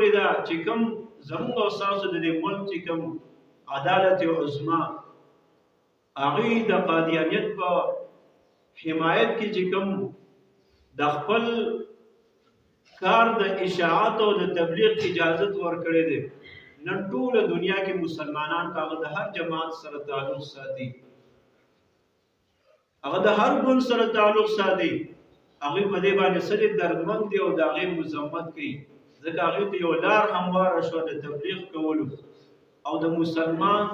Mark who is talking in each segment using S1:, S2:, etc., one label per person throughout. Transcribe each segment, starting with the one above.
S1: کړی دا چې کوم زموږ او ستاسو د دې ملک چې کوم عدالت عظما هغوی د قادیانیت په حمایت کې چې کوم د خپل کار د اشاعت او د تبلیغ اجازت ورکړی دی، نن ټوله دنیا کې مسلمانان هغه د هر جماعت سره تعلق ساتي، هغه د هر ګوند سره تعلق ساتي، هغوی په دې باندې سړي دردمند دي او د هغې مذمت کوي، ځکه هغوی ته یو لار همواره شوه د تبلیغ کولو او د مسلمان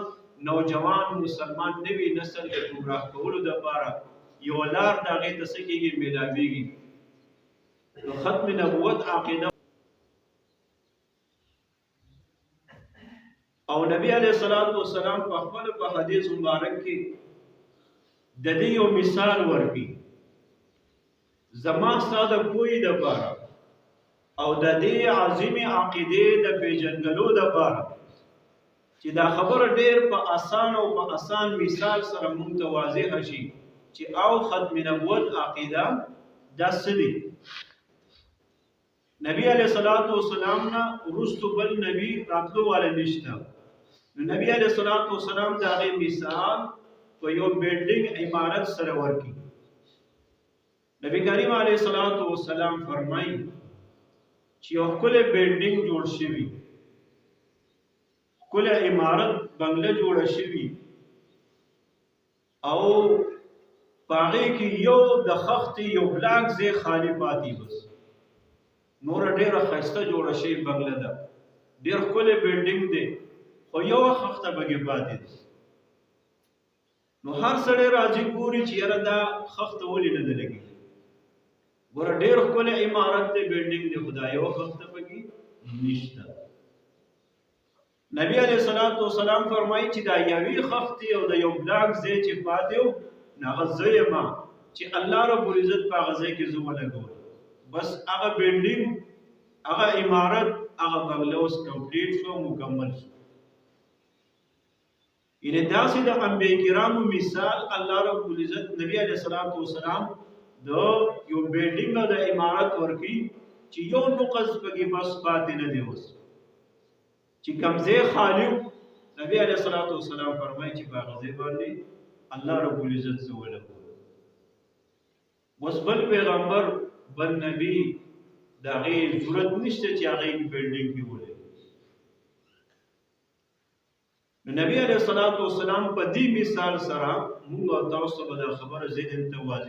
S1: نوجوان مسلمان نوي نسل د ګمراه کولو دپاره یو لار د هغې ته څه کېږي میلاویږي. نو ختم نبوت عقیده او نبی علیه الصلاۃ والسلام په خپل په حدیث مبارک کې د دې یو مثال ورکړي، زما ستا د پوهې دپاره او د دې عظیمې عقیدې د پیژندلو دپاره چې دا خبره ډېر په اسان او په اسان مثال سره موږ ته واضحه شي چې او ختم نبوت عقیده دا څه دي. نبی علیه الصلاۃ والسلام نه وروستو بل نبی راتلو والا نشته، نو نبی علیه الصلاۃ والسلام د هغې مثال په یو بلډینګ عمارت سره ورکړي. نبی کریم علیه الصلاۃ والسلام فرمایي چې یو ښکلی بلډینګ جوړ شوي، ښکلی عمارت بنګله جوړه شوي او په هغې کې یو د خښتې یو بلاک ځای خالي پاتې، بس نوره ډېره ښایسته جوړه شوې بنګله ده، ډېر ښکلی بلډینګ دی، خو یوه خښته پکې پاتې ده. نو هر سړی راځي ګوري چې یاره دا خښته ولې نه ده لګېږي، ګوره ډېر ښکلی عمارت دی، بلډینګ دی، خو دا یوه خښته پکې نشته. نبی علیه الصلاۃ والسلام فرمایي چې دا یوې خښتې او د یو بلاک ځای چې پاتې و نو هغه زه یم چې الله رب العزت په هغه ځای کې زه ولګولم، بس هغه بلډینګ هغه عمارت هغه بنګله اوس کمپلیټ شو، مکمل شو. یعنې داسې د انبیا کرامو مثال الله رب العزت نبی علیه الصلاۃ والسلام د یو بلډینګ او د عمارت ورکړي چې یو نقص پکې بس پاتې نه دی، اوس چې کوم ځای خالي نبی علیه الصلاۃ والسلام فرمایي چې په هغه ځای باندې الله رب العزت زه ولګولم. اوس بل پیغمبر بل نبی د هغې ضرورت نشته چې هغې بلډینګ کې ولګي. نو نبی علیه الصلاۃ والسلام په دې مثال سره موږ او تاسو ته به دا خبره ذهن ته واضح